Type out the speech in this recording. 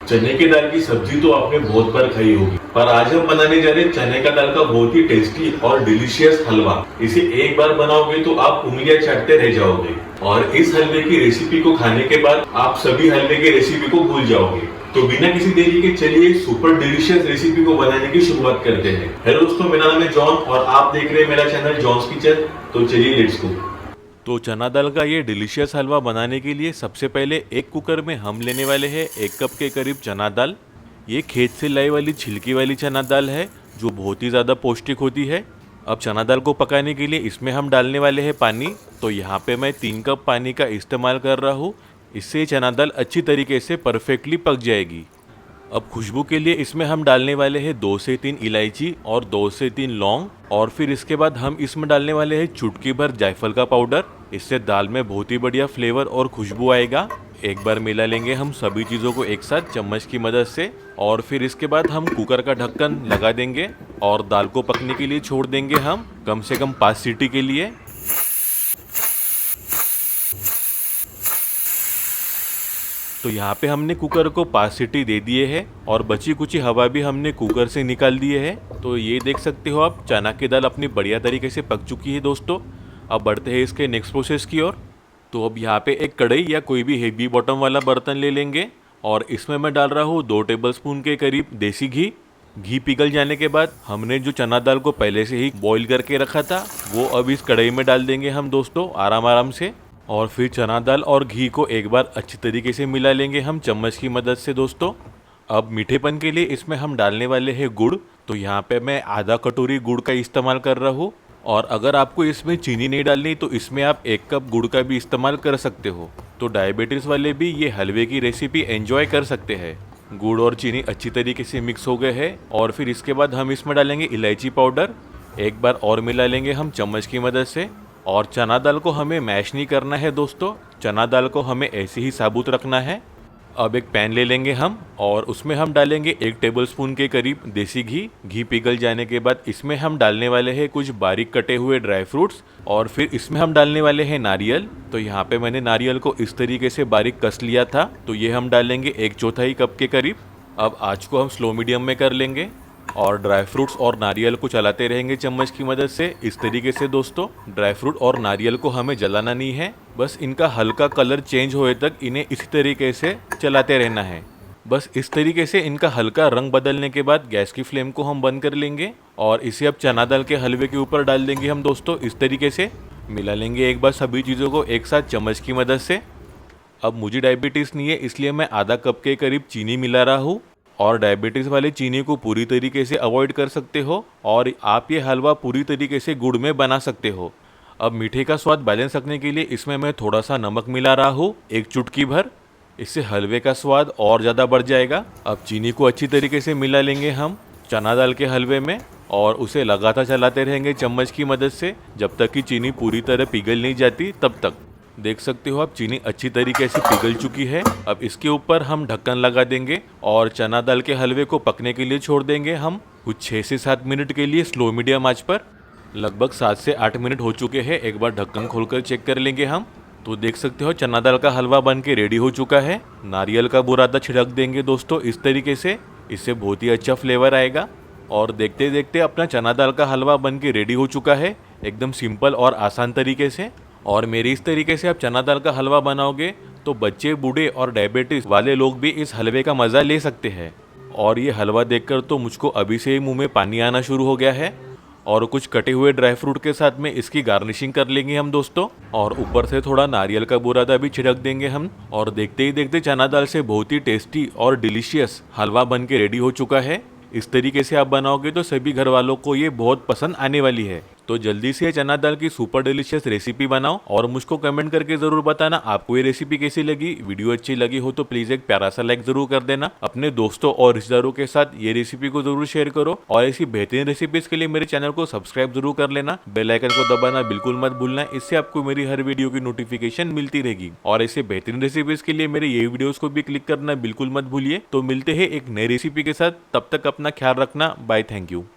चने की दाल की सब्जी तो आपने बहुत बार खाई होगी, पर आज हम बनाने जा रहे हैं चने का दाल का बहुत ही टेस्टी और डिलीशियस हलवा। इसे एक बार बनाओगे तो आप उंगलियां चाटते रह जाओगे और इस हलवे की रेसिपी को खाने के बाद आप सभी हलवे की रेसिपी को भूल जाओगे। तो बिना किसी देरी के चलिए सुपर डिलीशियस रेसिपी को बनाने की शुरुआत करते हैं। हेलो दोस्तों, मेरा नाम है जॉन और आप देख रहे हैं मेरा चैनल जॉन्स किचन। तो चलिए लेट्स गो। तो चना दाल का ये डिलीशियस हलवा बनाने के लिए सबसे पहले एक कुकर में हम लेने वाले हैं 1 कप के करीब चना दाल। ये खेत से लाई वाली छिलकी वाली चना दाल है जो बहुत ही ज़्यादा पौष्टिक होती है। अब चना दाल को पकाने के लिए इसमें हम डालने वाले हैं पानी। तो यहाँ पे मैं 3 कप पानी का इस्तेमाल कर रहा हूँ। इससे चना दाल अच्छी तरीके से परफेक्टली पक जाएगी। अब खुशबू के लिए इसमें हम डालने वाले हैं 2 से 3 इलायची और 2 से 3 लौंग, और फिर इसके बाद हम इसमें डालने वाले हैं चुटकी भर जायफल का पाउडर। इससे दाल में बहुत ही बढ़िया फ्लेवर और खुशबू आएगा। एक बार मिला लेंगे हम सभी चीज़ों को एक साथ चम्मच की मदद से, और फिर इसके बाद हम कुकर का ढक्कन लगा देंगे और दाल को पकने के लिए छोड़ देंगे हम कम से कम 5 सीटी के लिए। तो यहाँ पे हमने कुकर को 5 सीटी दे दिए हैं और बची कुची हवा भी हमने कुकर से निकाल दिए है। तो ये देख सकते हो आप, चना की दाल अपनी बढ़िया तरीके से पक चुकी है दोस्तों। अब बढ़ते हैं इसके नेक्स्ट प्रोसेस की ओर। तो अब यहाँ पे एक कढ़ाई या कोई भी हेवी बॉटम वाला बर्तन ले लेंगे और इसमें मैं डाल रहा हूँ 2 टेबलस्पून के करीब देसी घी। घी पिघल जाने के बाद हमने जो चना दाल को पहले से ही बॉईल करके रखा था वो अब इस कढ़ाई में डाल देंगे हम दोस्तों आराम आराम से। और फिर चना दाल और घी को एक बार अच्छी तरीके से मिला लेंगे हम चम्मच की मदद से दोस्तों। अब मीठेपन के लिए इसमें हम डालने वाले हैं गुड़। तो यहाँ पे मैं आधा कटोरी गुड़ का इस्तेमाल कर रहा हूँ, और अगर आपको इसमें चीनी नहीं डालनी तो इसमें आप 1 कप गुड़ का भी इस्तेमाल कर सकते हो। तो डायबिटीज़ वाले भी ये हलवे की रेसिपी एंजॉय कर सकते हैं। गुड़ और चीनी अच्छी तरीके से मिक्स हो गए हैं और फिर इसके बाद हम इसमें डालेंगे इलायची पाउडर। एक बार और मिला लेंगे हम चम्मच की मदद से। और चना दाल को हमें मैश नहीं करना है दोस्तों, चना दाल को हमें ऐसे ही साबुत रखना है। अब एक पैन ले लेंगे हम और उसमें हम डालेंगे 1 टेबलस्पून के करीब देसी घी। घी पिघल जाने के बाद इसमें हम डालने वाले हैं कुछ बारीक कटे हुए ड्राई फ्रूट्स, और फिर इसमें हम डालने वाले हैं नारियल। तो यहाँ पे मैंने नारियल को इस तरीके से बारीक कस लिया था। तो ये हम डालेंगे 1/4 कप के करीब। अब आँच को हम स्लो मीडियम में कर लेंगे और ड्राई फ्रूट्स और नारियल को चलाते रहेंगे चम्मच की मदद से इस तरीके से दोस्तों। ड्राई फ्रूट और नारियल को हमें जलाना नहीं है, बस इनका हल्का कलर चेंज होए तक इन्हें इसी तरीके से चलाते रहना है। बस इस तरीके से इनका हल्का रंग बदलने के बाद गैस की फ्लेम को हम बंद कर लेंगे और इसे अब चना दाल के हलवे के ऊपर डाल देंगे हम दोस्तों। इस तरीके से मिला लेंगे एक बार सभी चीज़ों को एक साथ चम्मच की मदद से। अब मुझे डायबिटीज़ नहीं है इसलिए मैं आधा कप के करीब चीनी मिला रहा हूँ, और डायबिटीज़ वाले चीनी को पूरी तरीके से अवॉइड कर सकते हो और आप ये हलवा पूरी तरीके से गुड़ में बना सकते हो। अब मीठे का स्वाद बैलेंस रखने के लिए इसमें मैं थोड़ा सा नमक मिला रहा हूँ, 1 चुटकी भर। इससे हलवे का स्वाद और ज़्यादा बढ़ जाएगा। अब चीनी को अच्छी तरीके से मिला लेंगे हम चना दाल के हलवे में और उसे लगातार चलाते रहेंगे चम्मच की मदद से जब तक कि चीनी पूरी तरह पिघल नहीं जाती तब तक। देख सकते हो आप, चीनी अच्छी तरीके से पिघल चुकी है। अब इसके ऊपर हम ढक्कन लगा देंगे और चना दाल के हलवे को पकने के लिए छोड़ देंगे हम कुछ 6 से 7 मिनट के लिए स्लो मीडियम आंच पर। लगभग 7 से 8 मिनट हो चुके हैं। एक बार ढक्कन खोलकर चेक कर लेंगे हम। तो देख सकते हो चना दाल का हलवा बन के रेडी हो चुका है। नारियल का बुरादा छिड़क देंगे दोस्तों इस तरीके से, इससे बहुत ही अच्छा फ्लेवर आएगा। और देखते देखते अपना चना दाल का हलवा बन के रेडी हो चुका है, एकदम सिंपल और आसान तरीके से। और मेरी इस तरीके से आप चना दाल का हलवा बनाओगे तो बच्चे, बूढ़े और डायबिटीज़ वाले लोग भी इस हलवे का मज़ा ले सकते हैं। और ये हलवा देखकर तो मुझको अभी से ही मुंह में पानी आना शुरू हो गया है। और कुछ कटे हुए ड्राई फ्रूट के साथ में इसकी गार्निशिंग कर लेंगे हम दोस्तों, और ऊपर से थोड़ा नारियल का बुरादा भी छिड़क देंगे हम। और देखते ही देखते चना दाल से बहुत ही टेस्टी और डिलीशियस हलवा बन के रेडी हो चुका है। इस तरीके से आप बनाओगे तो सभी घर वालों को ये बहुत पसंद आने वाली है। तो जल्दी से चना दाल की सुपर डिलीशियस रेसिपी बनाओ और मुझको कमेंट करके जरूर बताना आपको ये रेसिपी कैसी लगी। वीडियो अच्छी लगी हो तो प्लीज एक प्यारा सा लाइक जरूर कर देना। अपने दोस्तों और रिश्तेदारों के साथ ये रेसिपी को जरूर शेयर करो और ऐसी बेहतरीन रेसिपीज के लिए मेरे चैनल को सब्सक्राइब जरूर कर लेना। बेल आइकन को दबाना बिल्कुल मत भूलना, इससे आपको मेरी हर वीडियो की नोटिफिकेशन मिलती रहेगी। और ऐसे बेहतरीन रेसिपीज के लिए मेरे ये वीडियोस को भी क्लिक करना बिल्कुल मत भूलिए। तो मिलते हैं एक नई रेसिपी के साथ, तब तक अपना ख्याल रखना। Bye, thank you.